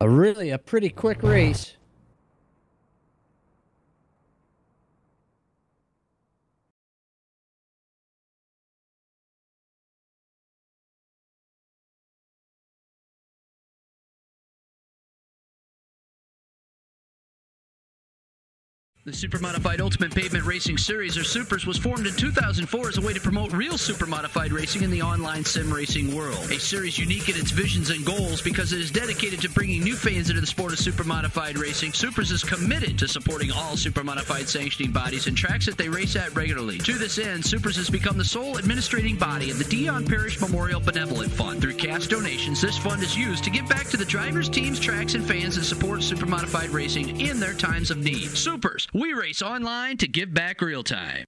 A pretty quick race. The Supermodified Ultimate Pavement Racing Series, or SUPRS, was formed in 2004 as a way to promote real supermodified racing in the online sim racing world. A series unique in its visions and goals because it is dedicated to bringing new fans into the sport of supermodified racing. SUPRS is committed to supporting all supermodified sanctioning bodies and tracks that they race at regularly. To this end, SUPRS has become the sole administrating body of the Dion Parish Memorial Benevolent Fund. Through cash donations, this fund is used to give back to the drivers, teams, tracks, and fans that support supermodified racing in their times of need. SUPRS. We race online to give back real time.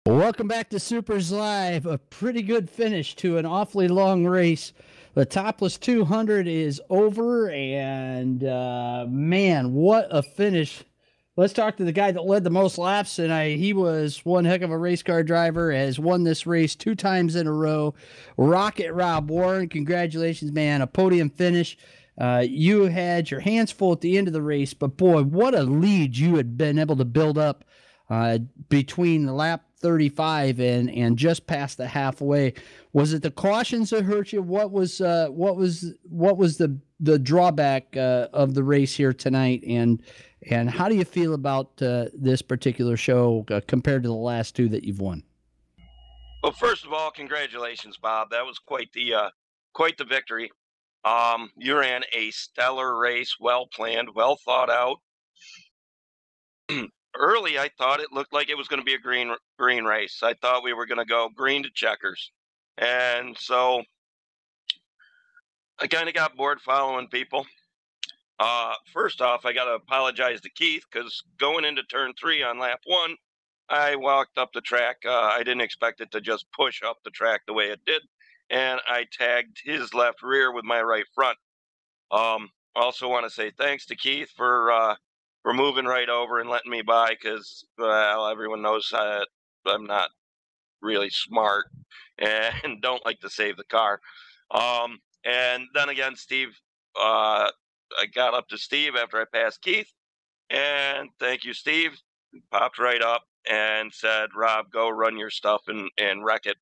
Welcome back to Supers Live. A pretty good finish to an awfully long race. The Topless 200 is over, and man, what a finish. Let's talk to the guy that led the most laps tonight. He was one heck of a race car driver, has won this race 2 times in a row. Rocket Rob Warren, congratulations, man. A podium finish. You had your hands full at the end of the race, but boy, what a lead you had been able to build up between the lap 35 and just past the halfway. Was it the cautions that hurt you? What was the drawback of the race here tonight, and how do you feel about this particular show compared to the last 2 that you've won? Well, first of all, congratulations, Bob. That was quite the victory. You ran a stellar race, well planned, well thought out. Early, I thought it looked like it was going to be a green race. I thought we were going to go green to checkers, and so I kind of got bored following people. First off, I got to apologize to Keith because going into turn 3 on lap 1, I walked up the track. I didn't expect it to just push up the track the way it did, and I tagged his left rear with my right front. Also want to say thanks to Keith for moving right over and letting me by because, well, everyone knows I'm not really smart and don't like to save the car. And then again, Steve, I got up to Steve after I passed Keith, and thank you, Steve. He popped right up and said, Rob, go run your stuff and wreck it.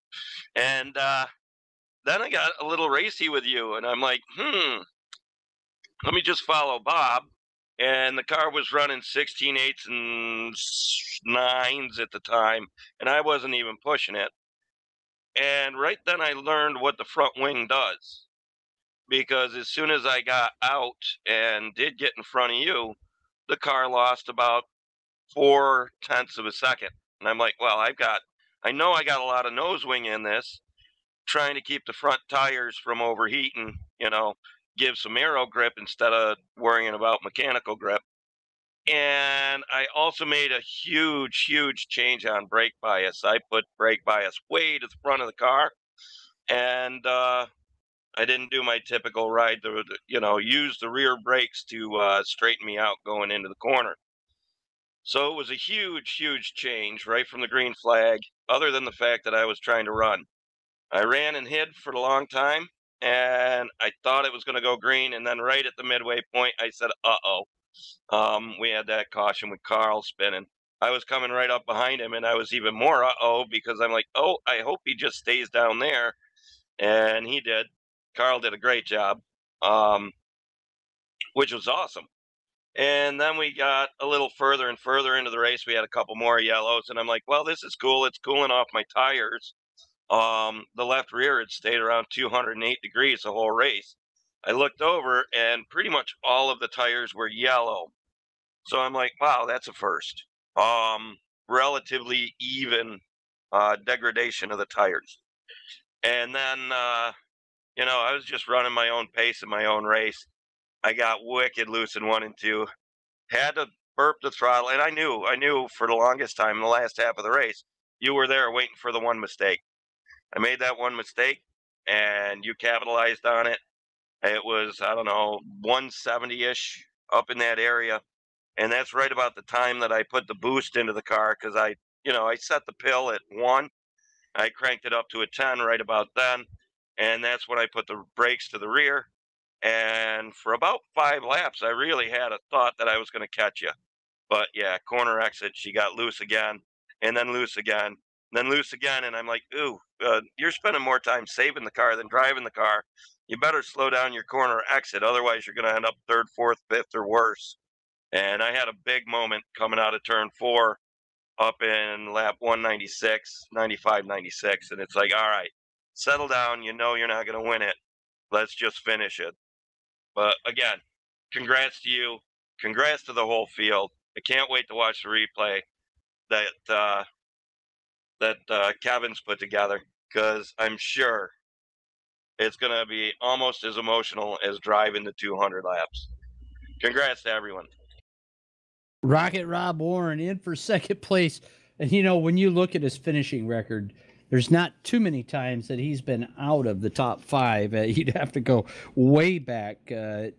And then I got a little racy with you, and I'm like, let me just follow Bob. And the car was running 16/8 and 9s at the time, and I wasn't even pushing it. And right then I learned what the front wing does. Because as soon as I got out and did get in front of you, the car lost about 0.4 of a second. And I'm like, well, I know I got a lot of nose wing in this, trying to keep the front tires from overheating, give some aero grip instead of worrying about mechanical grip. And I also made a huge, huge change on brake bias. I put brake bias way to the front of the car, and I didn't do my typical ride to, use the rear brakes to straighten me out going into the corner. So it was a huge, huge change right from the green flag, other than the fact that I was trying to run. I ran and hid for a long time, and I thought it was going to go green, and then right at the midway point, I said, uh-oh. We had that caution with Carl spinning. I was coming right up behind him, and I was even more uh-oh because I'm like, oh, I hope he just stays down there. And he did. Carl did a great job, which was awesome. And then we got a little further and further into the race. We had a couple more yellows, and I'm like, well, this is cool. It's cooling off my tires. The left rear had stayed around 208 degrees the whole race. I looked over, and pretty much all of the tires were yellow. So I'm like, wow, that's a first. Relatively even degradation of the tires. And then, I was just running my own pace in my own race. I got wicked loose in 1 and 2. Had to burp the throttle, and I knew for the longest time in the last half of the race, you were there waiting for the one mistake. I made that one mistake, and you capitalized on it. It was, 170-ish up in that area. And that's right about the time that I put the boost into the car because I set the pill at 1. I cranked it up to a 10 right about then. And that's when I put the brakes to the rear. And for about 5 laps, I really had a thought that I was going to catch you. But yeah, corner exit, she got loose again, and then loose again, and then loose again. And I'm like, ooh, you're spending more time saving the car than driving the car. You better slow down your corner exit. Otherwise, you're going to end up 3rd, 4th, 5th, or worse. And I had a big moment coming out of turn 4 up in lap 196, 95, 96. And it's like, all right, settle down. You know you're not going to win it. Let's just finish it. But again, congrats to you. Congrats to the whole field. I can't wait to watch the replay that Kevin's put together because I'm sure it's going to be almost as emotional as driving the 200 laps. Congrats to everyone. Rocket Rob Warren in for second place. And, when you look at his finishing record, there's not too many times that he's been out of the top five. You'd have to go way back to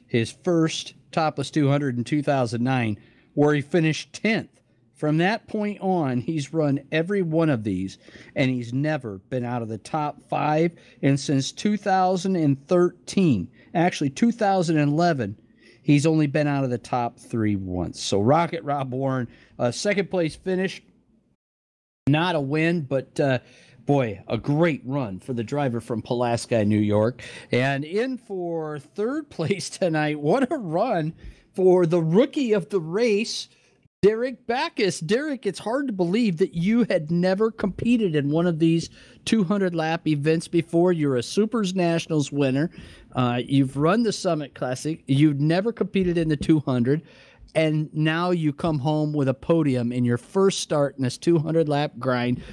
his first Topless 200 in 2009, where he finished 10th. From that point on, he's run every one of these, and he's never been out of the top five. And since 2013, actually 2011, he's only been out of the top three once. So Rocket Rob Warren, second place finish. Not a win, but boy, a great run for the driver from Pulaski, New York. And in for third place tonight, what a run for the rookie of the race, Derek Backus. Derek, it's hard to believe that you had never competed in one of these 200-lap events before. You're a SUPRS Nationals winner. You've run the Summit Classic. You've never competed in the 200. And now you come home with a podium in your first start in this 200-lap grind.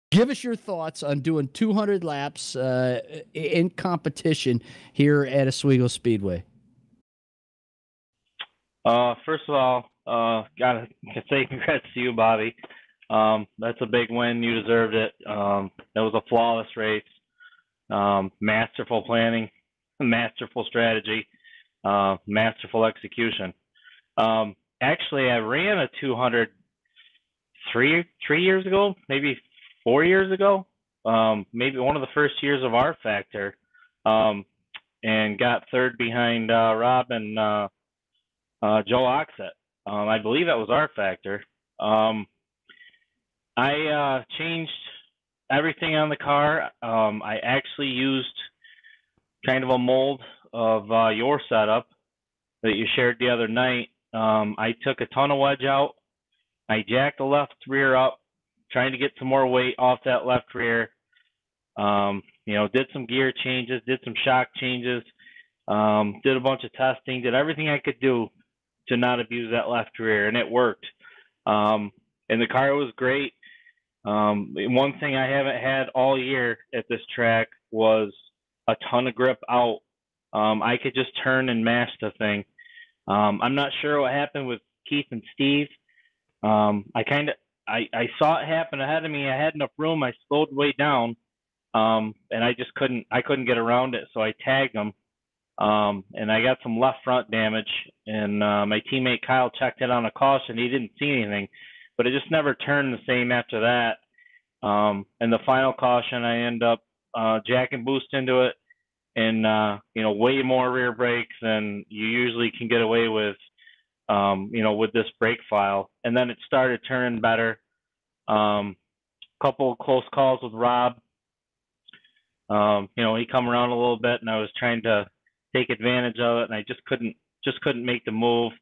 Give us your thoughts on doing 200 laps in competition here at Oswego Speedway. First of all, gotta say congrats to you, Bobby. That's a big win. You deserved it. That was a flawless race. Masterful planning, masterful strategy, masterful execution. Actually, I ran a 200 three years ago, maybe 4 years ago, maybe one of the first years of R Factor, and got third behind Rob and Joe Oxett. I believe that was R Factor. I changed everything on the car. I actually used kind of a mold of your setup that you shared the other night. I took a ton of wedge out. I jacked the left rear up, trying to get some more weight off that left rear. Did some gear changes, did some shock changes, did a bunch of testing, did everything I could do to not abuse that left rear, and it worked. And the car was great. One thing I haven't had all year at this track was a ton of grip out. I could just turn and mash the thing. I'm not sure what happened with Keith and Steve. I saw it happen ahead of me. I had enough room. I slowed way down, and I couldn't get around it. So I tagged them, and I got some left front damage. And my teammate Kyle checked it on a caution. He didn't see anything, but it just never turned the same after that. And the final caution, I end up jack and boost into it. And, way more rear brakes than you usually can get away with, with this brake file. And then it started turning better. Couple of close calls with Rob. He come around a little bit, and I was trying to take advantage of it, and I just couldn't make the move.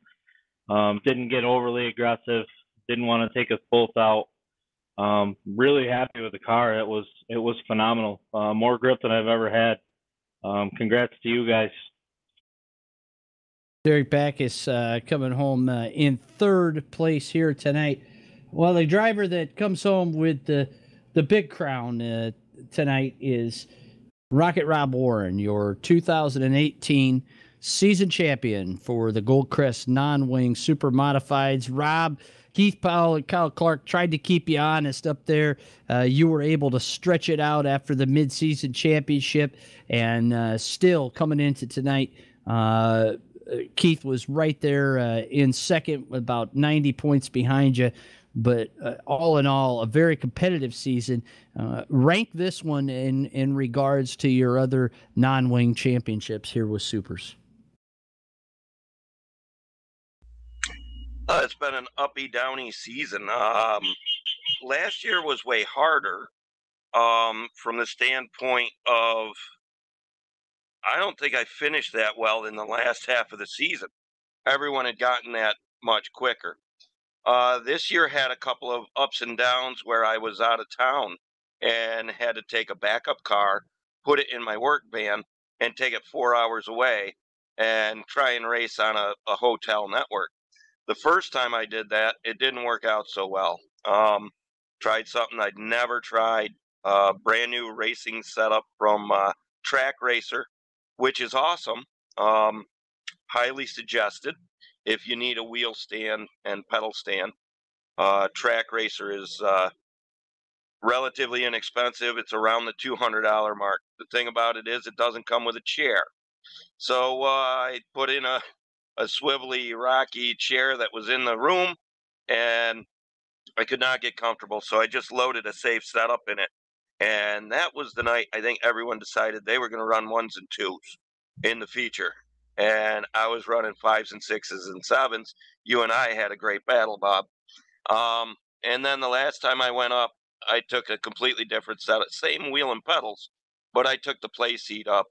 Didn't get overly aggressive. Didn't want to take us both out. Really happy with the car. It was phenomenal. More grip than I've ever had. Congrats to you guys. Derek Backus coming home in third place here tonight. Well, the driver that comes home with the big crown tonight is Rocket Rob Warren, your 2018 season champion for the Goldcrest non-wing Supermodifieds. Rob, Keith Powell and Kyle Clark tried to keep you honest up there. You were able to stretch it out after the midseason championship, and still coming into tonight, Keith was right there in second, about 90 points behind you. But all in all, a very competitive season. Rank this one in regards to your other non-wing championships here with SUPRS. It's been an uppy, downy season. Last year was way harder from the standpoint of I don't think I finished that well in the last half of the season. Everyone had gotten that much quicker. This year had a couple of ups and downs where I was out of town and had to take a backup car, put it in my work van, and take it 4 hours away and try and race on a hotel network. The first time I did that, it didn't work out so well. Tried something I'd never tried, brand new racing setup from Track Racer, which is awesome. Highly suggested if you need a wheel stand and pedal stand. Track racer is relatively inexpensive. It's around the $200 mark. The thing about it is it doesn't come with a chair. So I put in a swivelly, rocky chair that was in the room, and I could not get comfortable. So I just loaded a safe setup in it. And that was the night I think everyone decided they were going to run 1s and 2s in the feature. And I was running 5s and 6s and 7s. You and I had a great battle, Bob. And then the last time I went up, I took a completely different setup, same wheel and pedals, but I took the play seat up.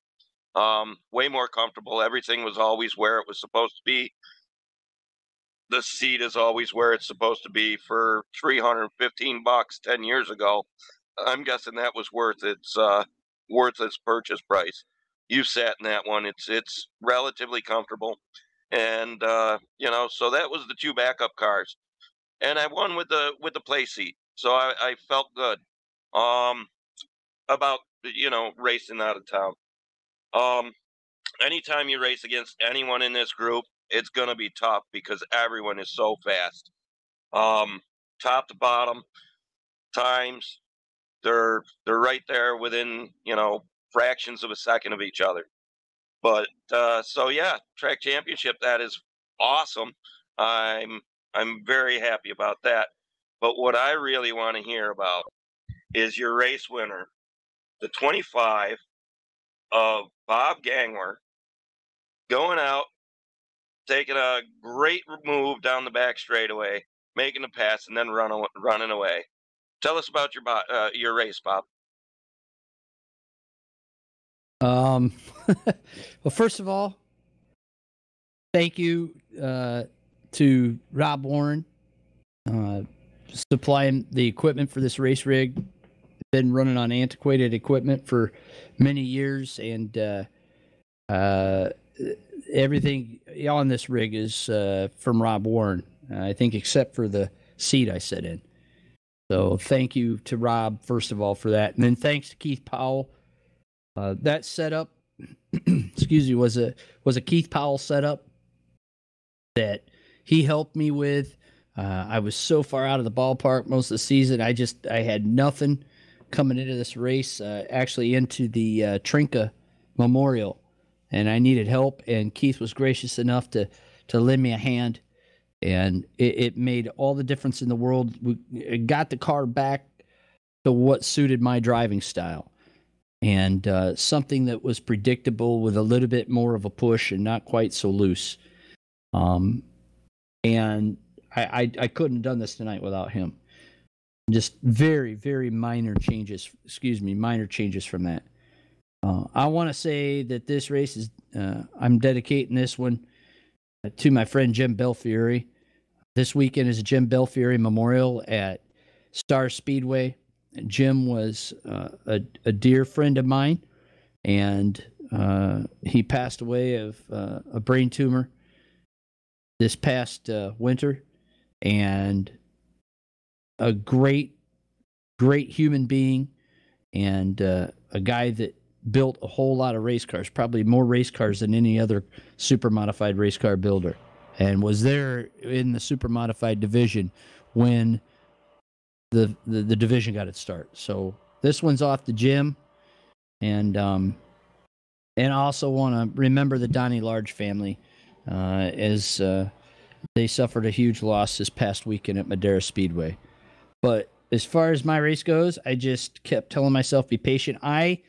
Way more comfortable. Everything was always where it was supposed to be. The seat is always where it's supposed to be. For $315 10 years ago, I'm guessing that was worth its purchase price. You sat in that one. It's relatively comfortable, and so that was the 2 backup cars, and I won with the play seat. So I felt good about racing out of town. Anytime you race against anyone in this group, it's going to be tough because everyone is so fast. Top to bottom, times, they're right there within, fractions of a second of each other. But so yeah, track championship, that is awesome. I'm very happy about that. But what I really want to hear about is your race winner, the 25 of Bob Gangler, going out, taking a great move down the back straightaway, making a pass, and then running away. Tell us about your race, Bob. Well, first of all, thank you to Rob Warren supplying the equipment for this race rig. Been running on antiquated equipment for many years, and everything on this rig is from Rob Warren, I think, except for the seat I sit in. So thank you to Rob, first of all, for that. And then thanks to Keith Powell. That setup, excuse me, was a Keith Powell setup that he helped me with. I was so far out of the ballpark most of the season. I had nothing coming into this race, actually into the Trinka Memorial, and I needed help, and Keith was gracious enough to lend me a hand, and it made all the difference in the world. We got the car back to what suited my driving style, and something that was predictable with a little bit more of a push and not quite so loose. And I couldn't have done this tonight without him. Just very, very minor changes. Minor changes from that. I want to say that this race is, I'm dedicating this one to my friend Jim Belfiore. This weekend is a Jim Belfiore Memorial at Star Speedway. Jim was a dear friend of mine, and he passed away of a brain tumor this past winter, and a great human being, and a guy that built a whole lot of race cars, probably more race cars than any other super modified race car builder, and was there in the super modified division when the division got its start. So this one's off to Jim, and I also want to remember the Donnie Large family, as they suffered a huge loss this past weekend at Madera Speedway. But as far as my race goes, I just kept telling myself, be patient. I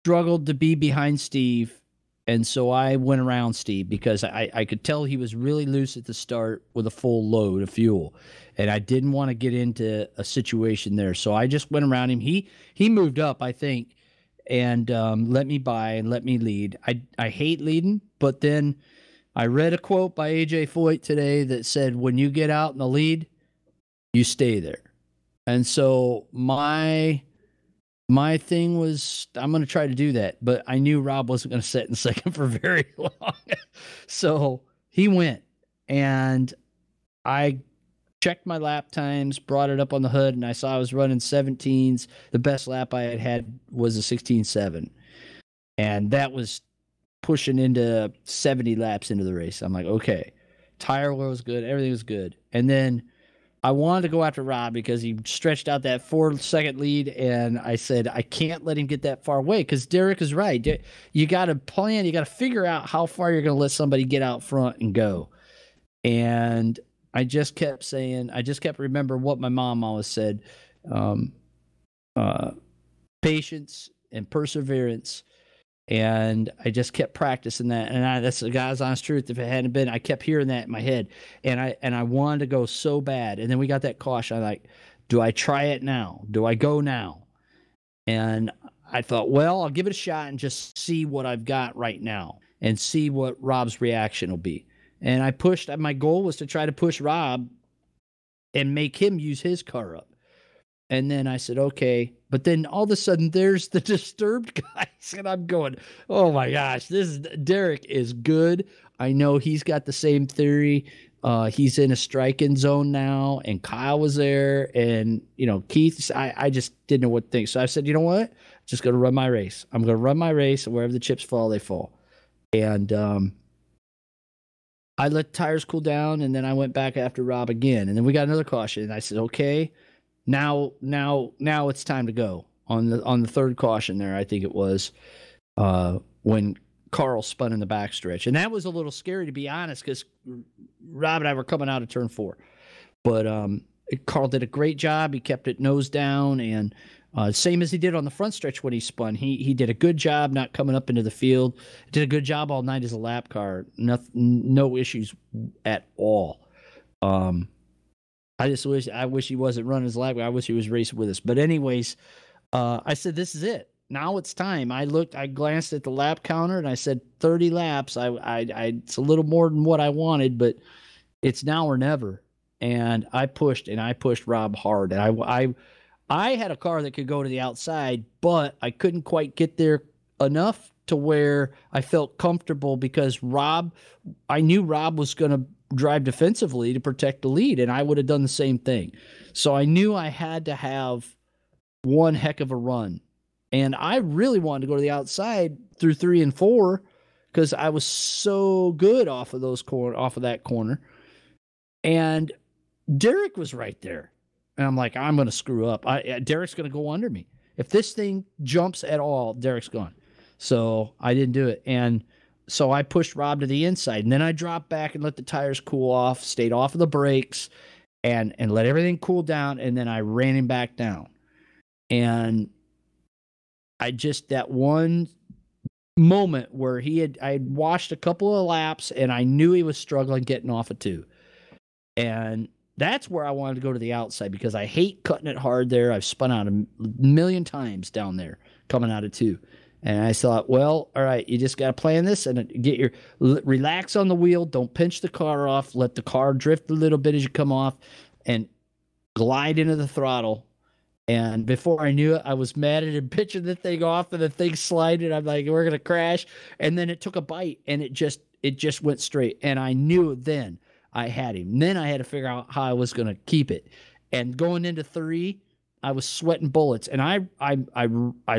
struggled to be behind Steve, and so I went around Steve because I could tell he was really loose at the start with a full load of fuel, and I didn't want to get into a situation there. So I just went around him. He moved up, I think, and let me by and let me lead. I hate leading, but then I read a quote by A.J. Foyt today that said, when you get out in the lead, you stay there. And so my thing was, I'm going to try to do that, but I knew Rob wasn't going to sit in second for very long. So he went, and I checked my lap times, brought it up on the hood, and I saw I was running 17s. The best lap I had was a 16.7. And that was pushing into 70 laps into the race. I'm like, okay, tire oil was good. Everything was good. And then I wanted to go after Rob because he stretched out that 4-second lead, and I said I can't let him get that far away because Derek is right. You got to plan. You got to figure out how far you're going to let somebody get out front and go. And I just kept saying, I just kept remembering what my mom always said: patience and perseverance. And I just kept practicing that, and that's the God's honest truth. If it hadn't been, I kept hearing that in my head, and I wanted to go so bad. And then we got that caution. I'm like, do I try it now? Do I go now? And I thought, well, I'll give it a shot and just see what I've got right now, and see what Rob's reaction will be. And I pushed. My goal was to try to push Rob and make him use his car up. And then I said, okay. But then all of a sudden, there's the disturbed guys. And I'm going, oh, my gosh, Derek is good. I know he's got the same theory. He's in a striking zone now. And Kyle was there. And, Keith, I just didn't know what to think. So I said, you know what? I'm just going to run my race. I'm going to run my race. And wherever the chips fall, they fall. And I let the tires cool down. And then I went back after Rob again. And then we got another caution. And I said, okay. Now it's time to go on the third caution there. I think it was when Carl spun in the backstretch, and that was a little scary, to be honest, because Rob and I were coming out of turn 4. But Carl did a great job. He kept it nose down, and same as he did on the front stretch when he spun. He did a good job not coming up into the field. Did a good job all night as a lap car. No issues at all. I wish he wasn't running his lap. I wish he was racing with us. But anyways, I said, this is it. Now it's time. I glanced at the lap counter and I said 30 laps. It's a little more than what I wanted, but it's now or never. And I pushed Rob hard. And I had a car that could go to the outside, but I couldn't quite get there enough to where I felt comfortable because I knew Rob was going to drive defensively to protect the lead, and I would have done the same thing. So I knew I had to have one heck of a run, and I really wanted to go to the outside through 3 and 4 because I was so good off of that corner. And Derek was right there, and I'm like, I'm going to screw up. Derek's going to go under me. If this thing jumps at all, Derek's gone. So I didn't do it, and so I pushed Rob to the inside, and then I dropped back and let the tires cool off, stayed off of the brakes, and let everything cool down, and then I ran him back down. And that one moment where I had washed a couple of laps, and I knew he was struggling getting off of 2. And that's where I wanted to go to the outside because I hate cutting it hard there. I've spun out a million times down there coming out of 2. And I thought, well, all right, you just got to plan this and relax on the wheel. Don't pinch the car off. Let the car drift a little bit as you come off and glide into the throttle. And before I knew it, I was mad at him pitching the thing off and the thing slided. I'm like, we're going to crash. And then it took a bite and it just went straight. And I knew then I had him. Then I had to figure out how I was going to keep it. And going into 3, I was sweating bullets. And I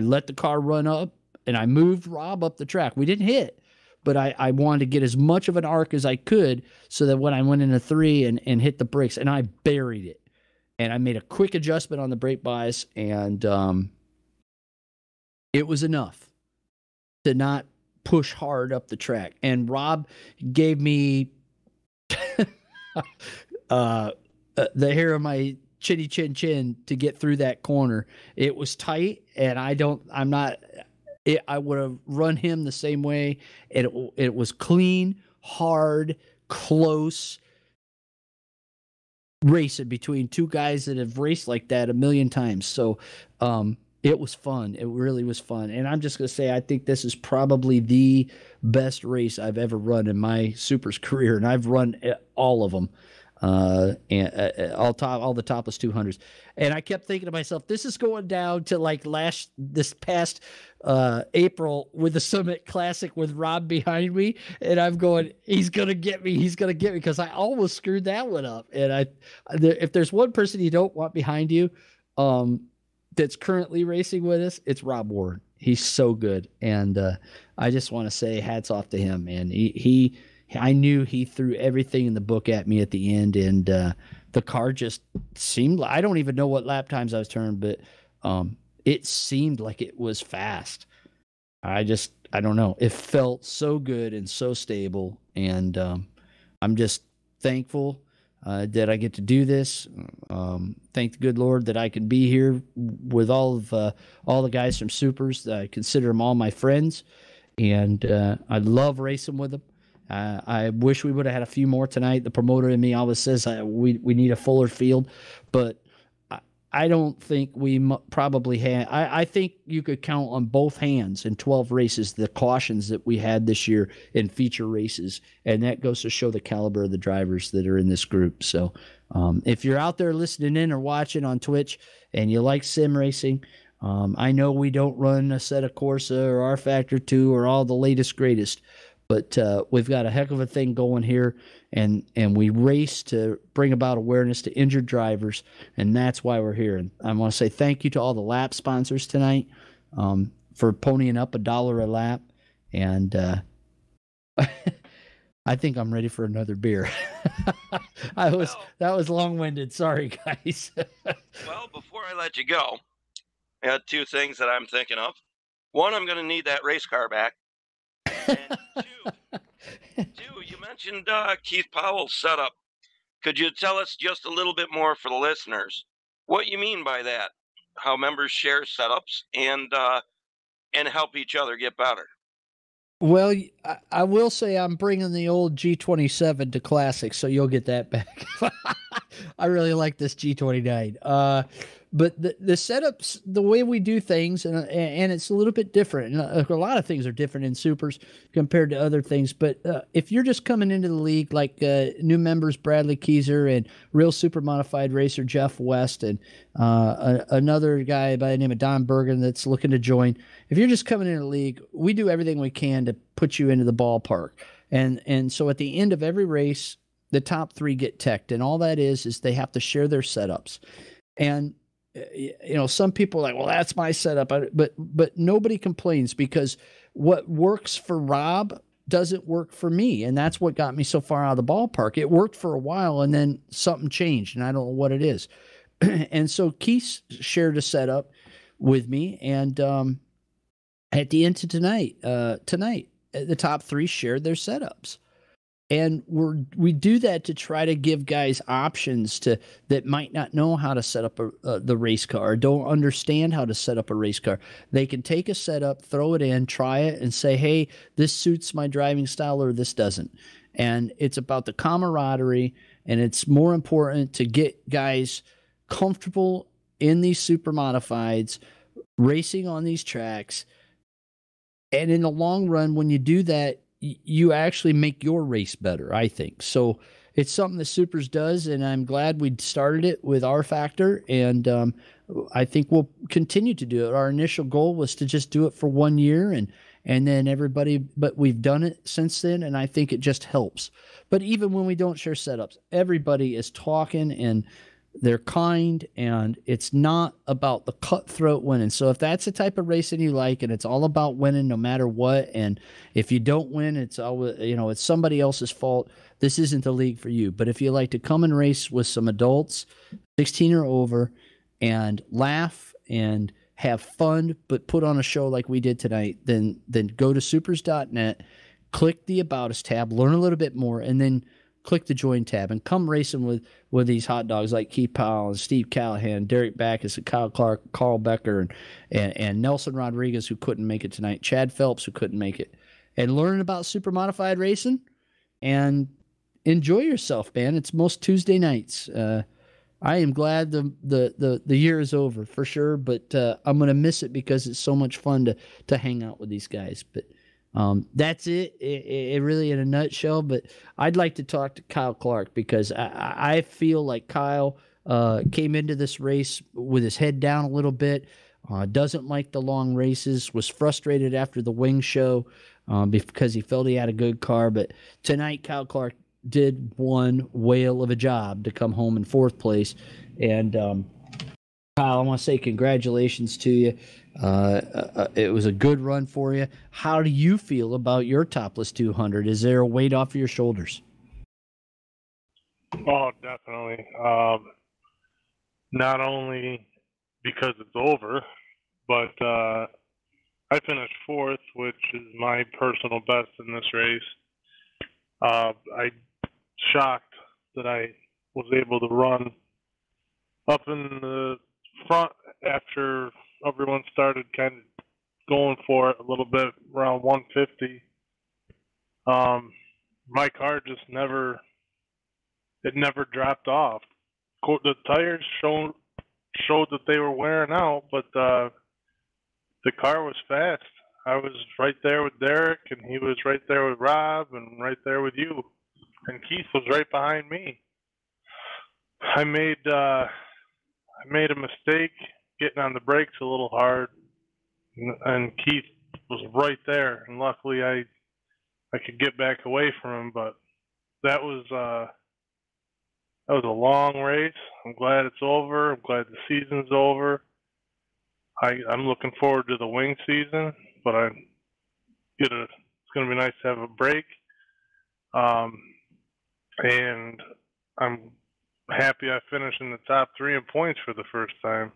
let the car run up. And I moved Rob up the track. We didn't hit, but I wanted to get as much of an arc as I could so that when I went into 3 and hit the brakes, and I buried it. And I made a quick adjustment on the brake bias, and it was enough to not push hard up the track. And Rob gave me the hair of my chinny chin to get through that corner. It was tight, and I would have run him the same way. It was clean, hard, close racing between 2 guys that have raced like that a million times. So it was fun. It really was fun. And I'm just going to say, I think this is probably the best race I've ever run in my SUPRS career. And I've run all of them. And all the topless 200s, and I kept thinking to myself, this is going down to this past April with the Summit Classic with Rob behind me, and I'm going, he's gonna get me because I almost screwed that one up. And if there's one person you don't want behind you, that's currently racing with us, it's Rob Ward. He's so good, and I just want to say hats off to him, man. I knew he threw everything in the book at me at the end, and the car just seemed like, I don't even know what lap times I was turning, but it seemed like it was fast. I don't know. It felt so good and so stable, and I'm just thankful that I get to do this. Thank the good Lord that I can be here with all the guys from SUPRS. I consider them all my friends, and I love racing with them. I wish we would have had a few more tonight. The promoter in me always says we need a fuller field, but I don't think we probably had. I think you could count on both hands in 12 races the cautions that we had this year in feature races, and that goes to show the caliber of the drivers that are in this group. So if you're out there listening in or watching on Twitch and you like sim racing, I know we don't run a set of Corsa or R Factor 2 or all the latest greatest, but we've got a heck of a thing going here, and we race to bring about awareness to injured drivers, and that's why we're here. And I want to say thank you to all the lap sponsors tonight for ponying up $1 a lap, and I think I'm ready for another beer. That was long-winded. Sorry, guys. Well, before I let you go, I got two things that I'm thinking of. One, I'm going to need that race car back. And two, you mentioned Keith Powell's setup. Could you tell us just a little bit more for the listeners what you mean by that? How members share setups and help each other get better. Well, I will say I'm bringing the old G27 to Classic, so you'll get that back. I really like this G29. But the setups, the way we do things, and it's a little bit different. And a lot of things are different in SUPRS compared to other things. But if you're just coming into the league, like new members Bradley Keyser and real Supermodified racer Jeff West and another guy by the name of Don Bergen that's looking to join, if you're just coming into the league, we do everything we can to put you into the ballpark. And so at the end of every race, the top three get teched, and all that is they have to share their setups. And some people are like, well, that's my setup, but nobody complains, because what works for Rob doesn't work for me, and that's what got me so far out of the ballpark. It worked for a while, and then something changed, and I don't know what it is. And so Keith shared a setup with me, and at the end of tonight, the top three shared their setups. And we do that to try to give guys options that might not know how to set up the race car, or don't understand how to set up a race car. They can take a setup, throw it in, try it, and say, hey, this suits my driving style or this doesn't. And it's about the camaraderie, and it's more important to get guys comfortable in these super modifieds, racing on these tracks. And in the long run, when you do that, you actually make your race better, I think. So it's something that SUPRS does, and I'm glad we started it with R Factor, and I think we'll continue to do it. Our initial goal was to just do it for 1 year, and then everybody, but we've done it since then, and I think it just helps. But even when we don't share setups, everybody is talking, and they're kind, and it's not about the cutthroat winning. So if that's the type of racing you like, and it's all about winning no matter what, and if you don't win, it's always, it's somebody else's fault, this isn't the league for you. But if you like to come and race with some adults, 16 or over, and laugh and have fun, but put on a show like we did tonight, then go to supers.net, click the About Us tab, learn a little bit more, and then click the Join tab, and come racing with these hot dogs like Keith Powell and Steve Callahan, Derek Backus, and Kyle Clark, Carl Becker, and Nelson Rodriguez, who couldn't make it tonight, Chad Phelps, who couldn't make it, and learn about super modified racing and enjoy yourself, man. It's most Tuesday nights. I am glad the year is over for sure, but I'm going to miss it because it's so much fun to hang out with these guys. But that's it really in a nutshell. But I'd like to talk to Kyle Clark, because I feel like Kyle came into this race with his head down a little bit, doesn't like the long races, was frustrated after the wing show because he felt he had a good car. But tonight, Kyle Clark did one whale of a job to come home in fourth place. And Kyle, I want to say congratulations to you. It was a good run for you. How do you feel about your Topless 200? Is there a weight off your shoulders? Oh, definitely. definitely. Not only because it's over, but I finished fourth, which is my personal best in this race. I shocked that I was able to run up in the front after everyone started kind of going for it a little bit around 150. My car just never dropped off. The tires showed that they were wearing out, but the car was fast. I was right there with Derek, and he was right there with Rob, and right there with you, and Keith was right behind me. I made a mistake getting on the brakes a little hard, and Keith was right there, and luckily I could get back away from him. But that was a long race. I'm glad it's over. I'm glad the season's over. I'm looking forward to the wing season, but it's going to be nice to have a break. And I'm happy I finished in the top 3 in points for the first time.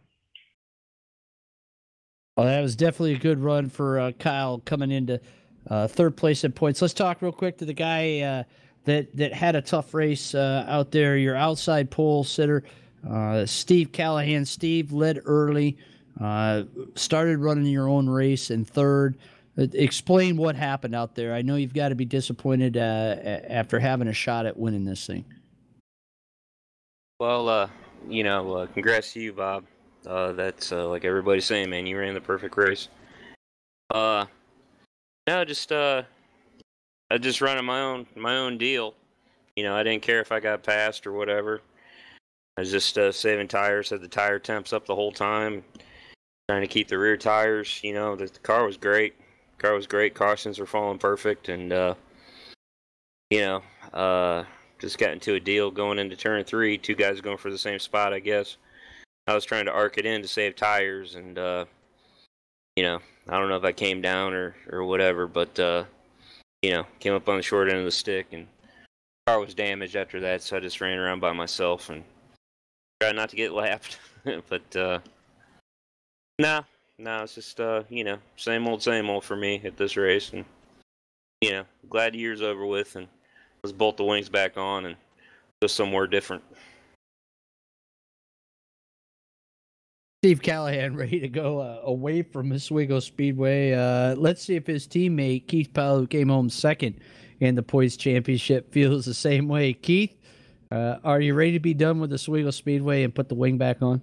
Well, that was definitely a good run for Kyle coming into third place in points. Let's talk real quick to the guy that had a tough race out there. Your outside pole sitter, Steve Callahan. Steve led early, started running your own race in third. Explain what happened out there. I know you've got to be disappointed after having a shot at winning this thing. Well, congrats to you, Bob. That's like everybody's saying, man. You ran the perfect race. No, I just running my own deal. I didn't care if I got passed or whatever. I was just saving tires. Had the tire temps up the whole time, trying to keep the rear tires. The car was great. Cautions were falling perfect, and just got into a deal going into turn 3. 2 guys going for the same spot, I guess. I was trying to arc it in to save tires, and I don't know if I came down or whatever, but came up on the short end of the stick, and the car was damaged after that, so I just ran around by myself and tried not to get lapped. But no, it's just same old for me at this race, and glad the year's over with, and let's bolt the wings back on and go somewhere different. Steve Callahan ready to go away from Oswego Speedway. Let's see if his teammate Keith Powell, who came home second in the Poise Championship, feels the same way. Keith, are you ready to be done with Oswego Speedway and put the wing back on?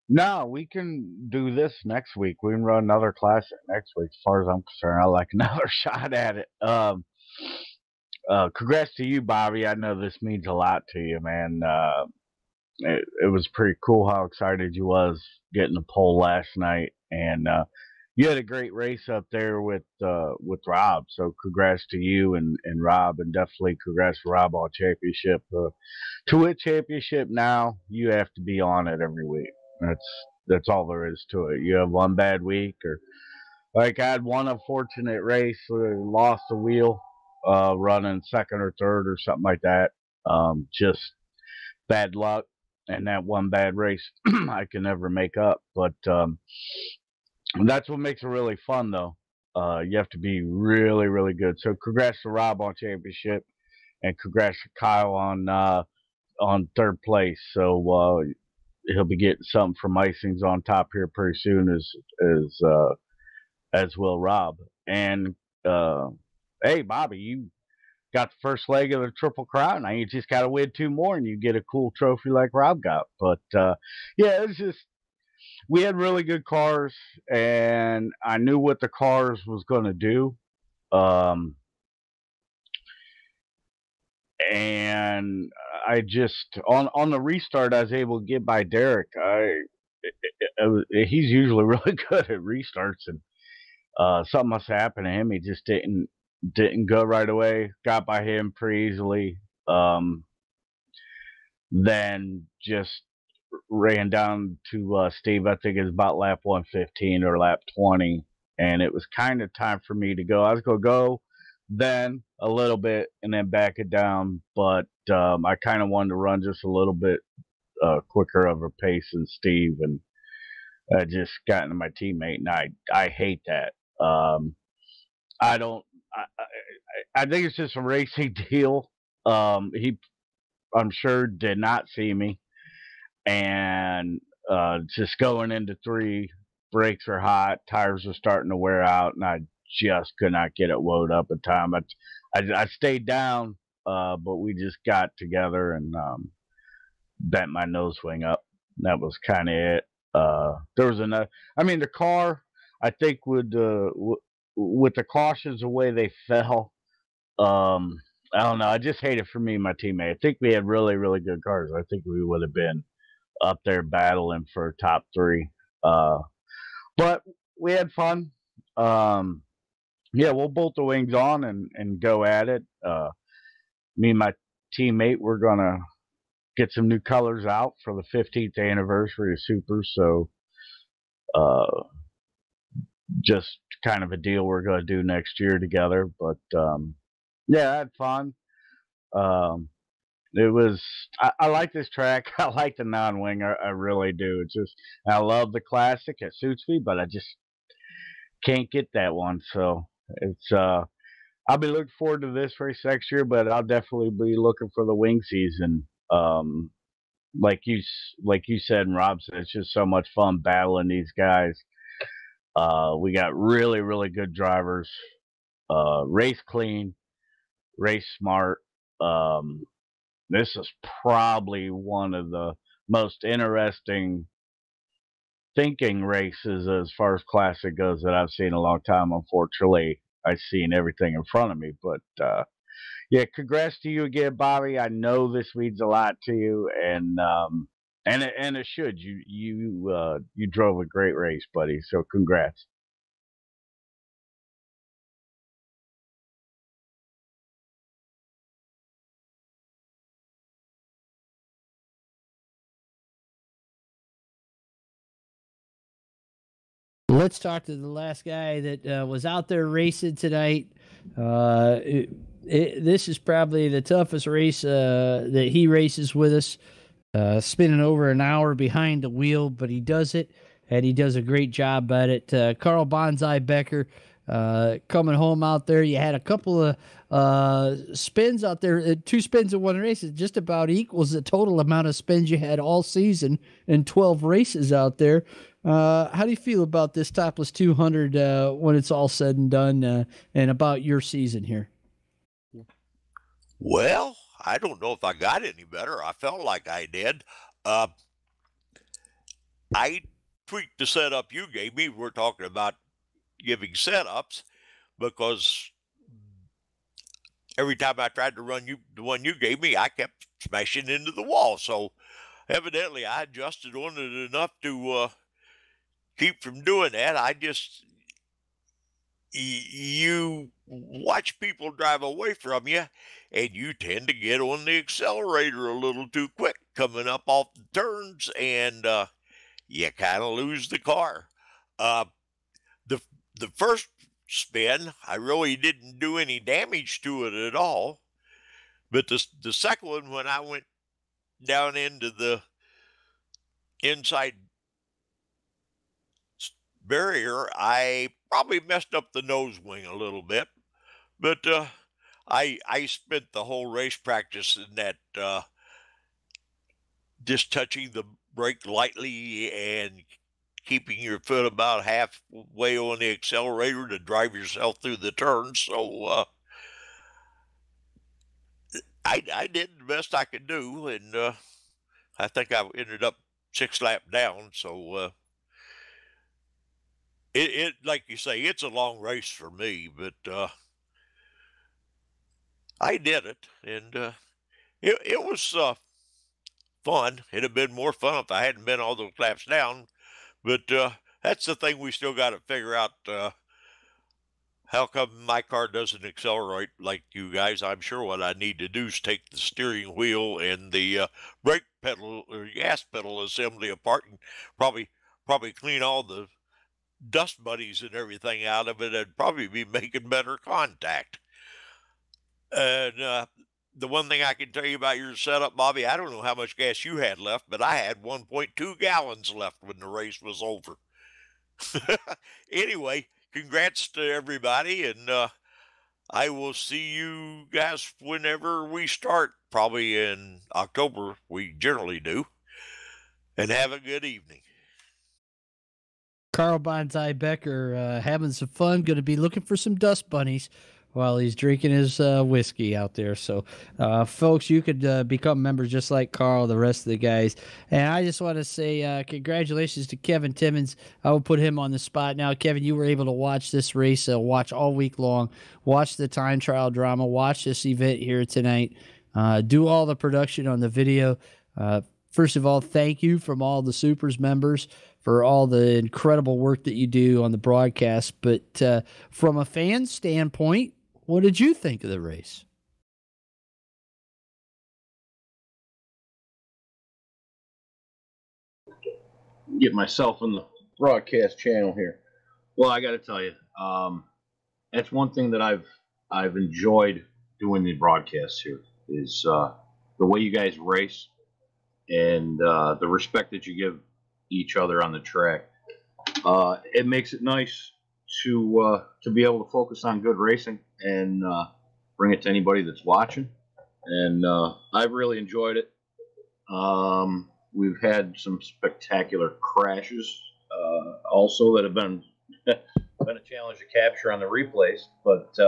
No, we can do this next week. We can run another classic next week. As far as I'm concerned, I like another shot at it. Congrats to you, Bobby. I know this means a lot to you, man. It was pretty cool how excited you was getting the pole last night, and you had a great race up there with Rob. So congrats to you and Rob, and definitely congrats to Rob on championship. To win championship now, you have to be on it every week. That's all there is to it. You have one bad week, or like I had one unfortunate race where I lost a wheel running second or third or something like that. Just bad luck. And that one bad race I can never make up. But that's what makes it really fun, though. You have to be really, really good. So congrats to Rob on championship, and congrats to Kyle on third place. So he'll be getting something from Icings on top here pretty soon, as will Rob. And hey, Bobby, you got the first leg of the Triple Crown. Now you just got to win 2 more and you get a cool trophy like Rob got. But yeah, it's just, we had really good cars, and I knew what the cars was going to do. And I just, on the restart, I was able to get by Derek. He's usually really good at restarts, and something must have happened to him. He just didn't go right away. Got by him pretty easily. Then just ran down to Steve. I think it was about lap 115 or lap 20, and it was kind of time for me to go. I was going to go, then a little bit and then back it down. But I kind of wanted to run just a little bit quicker of a pace than Steve, and I just got into my teammate, and I hate that. I don't. I think it's just a racing deal. He, I'm sure, did not see me, and just going into three, brakes are hot, tires are starting to wear out, and I just could not get it wound up in time. I stayed down, but we just got together and bent my nose swing up. That was kind of it. There was another. I mean, the car. I think with the cautions the way they fell. I don't know. I just hate it for me and my teammate. I think we had really, really good cars. I think we would have been up there battling for top three. But we had fun. Yeah, we'll bolt the wings on and go at it. Me and my teammate, we're gonna get some new colors out for the 15th anniversary of SUPRS. So, just kind of a deal we're gonna do next year together. But yeah, I had fun. It was. I like this track. I like the non-wing. I really do. It's just I love the classic. It suits me, but I just can't get that one. So it's. I'll be looking forward to this race next year, but I'll definitely be looking for the wing season. Like you said, and Rob said, it's just so much fun battling these guys. We got really, really good drivers. Race clean, race smart. This is probably one of the most interesting thinking races as far as classic goes that I've seen in a long time. Unfortunately, I've seen everything in front of me, but yeah, congrats to you again, Bobby. I know this means a lot to you, and it should. You drove a great race, buddy. So congrats. Let's talk to the last guy that was out there racing tonight. This is probably the toughest race that he races with us. Spinning over an hour behind the wheel, but he does it, and he does a great job at it. Carl Bonsai Becker coming home out there. You had a couple of spins out there, 2 spins in one race. It just about equals the total amount of spins you had all season in 12 races out there. How do you feel about this Topless 200 when it's all said and done, and about your season here? Well, I don't know if I got any better. I felt like I did. I tweaked the setup you gave me. We're talking about giving setups because every time I tried to run the one you gave me, I kept smashing into the wall. So evidently I adjusted on it enough to keep from doing that. You watch people drive away from you, and you tend to get on the accelerator a little too quick coming up off the turns, and you kind of lose the car. The first spin, I really didn't do any damage to it at all, but the second one, when I went down into the inside barrier, I probably messed up the nose wing a little bit, but I spent the whole race practicing that just touching the brake lightly and keeping your foot about halfway on the accelerator to drive yourself through the turns. So I did the best I could do, and I think I ended up 6 laps down. So it like you say, it's a long race for me, but I did it, and it was fun. It'd have been more fun if I hadn't been all those laps down. But that's the thing we still got to figure out. How come my car doesn't accelerate like you guys? I'm sure what I need to do is take the steering wheel and the brake pedal or gas pedal assembly apart and probably clean all the dust buddies and everything out of it, and probably be making better contact. And the one thing I can tell you about your setup, Bobby, I don't know how much gas you had left, but I had 1.2 gallons left when the race was over. Anyway, congrats to everybody, and I will see you guys whenever we start, probably in October. We generally do. And have a good evening. Carl Bonsai Becker having some fun, going to be looking for some dust bunnies while he's drinking his whiskey out there. So, folks, you could become members just like Carl, the rest of the guys. And I just want to say congratulations to Kevin Timmons. I will put him on the spot now. Kevin, you were able to watch this race, watch all week long, watch the time trial drama, watch this event here tonight, do all the production on the video. First of all, thank you from all the SUPRS members for all the incredible work that you do on the broadcast. But from a fan standpoint, what did you think of the race? Get myself in the broadcast channel here. Well, I got to tell you, that's one thing that I've enjoyed doing the broadcasts here is the way you guys race and the respect that you give each other on the track. It makes it nice to be able to focus on good racing and bring it to anybody that's watching. And I've really enjoyed it. We've had some spectacular crashes also that have been a challenge to capture on the replays. But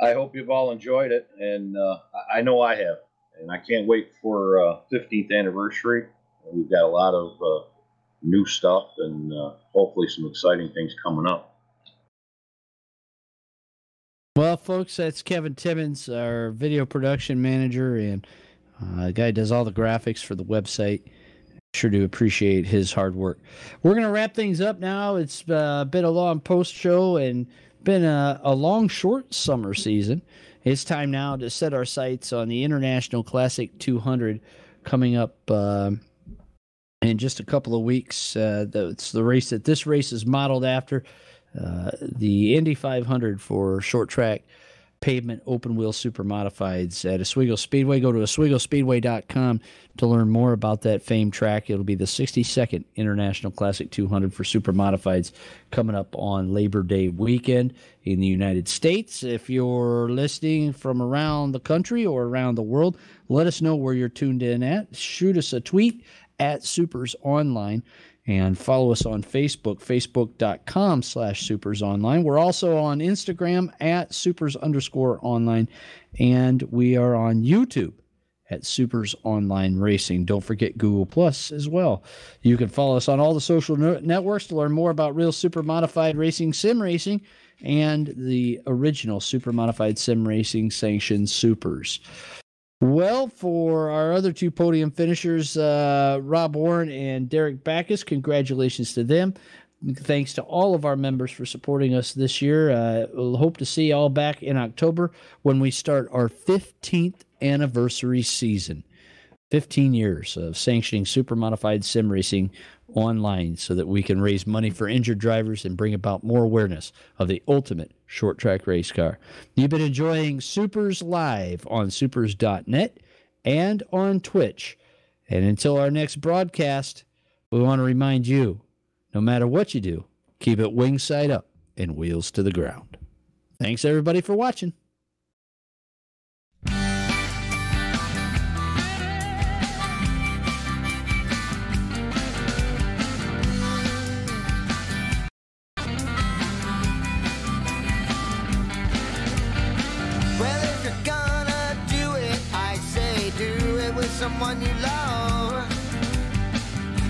I hope you've all enjoyed it, and I know I have. And I can't wait for 15th anniversary. We've got a lot of new stuff and hopefully some exciting things coming up. Well, folks, that's Kevin Timmons, our video production manager, and the guy does all the graphics for the website. Sure do appreciate his hard work. We're going to wrap things up now. It's been a long post show and been a long, short summer season. It's time now to set our sights on the International Classic 200 coming up in just a couple of weeks. It's the race that this race is modeled after, the Indy 500 for short track pavement open wheel super modifieds at Oswego Speedway. Go to OswegoSpeedway.com to learn more about that famed track. It'll be the 62nd International Classic 200 for super modifieds coming up on Labor Day weekend in the United States. If you're listening from around the country or around the world, let us know where you're tuned in at. Shoot us a tweet at SUPRS Online. And follow us on Facebook, facebook.com/SUPRS Online. We're also on Instagram at SUPRS_online. And we are on YouTube at SUPRS Online Racing. Don't forget Google Plus as well. You can follow us on all the social networks to learn more about real super modified racing, sim racing, and the original super modified sim racing sanctioned SUPRS. Well, for our other two podium finishers, Rob Warren and Derek Backus, congratulations to them. Thanks to all of our members for supporting us this year. We'll hope to see you all back in October when we start our 15th anniversary season. 15 years of sanctioning super modified sim racing online so that we can raise money for injured drivers and bring about more awareness of the ultimate short track race car. You've been enjoying SUPRS Live on supers.net and on Twitch. And until our next broadcast, we want to remind you, no matter what you do, keep it wings side up and wheels to the ground. Thanks everybody for watching. Someone you love,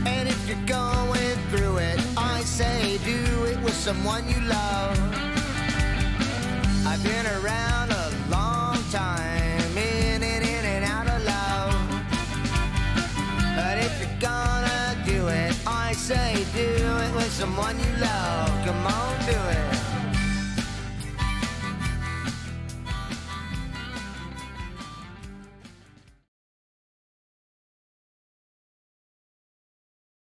and if you're going through it, I say do it with someone you love. I've been around a long time, in and out of love, but if you're gonna do it, I say do it with someone you love.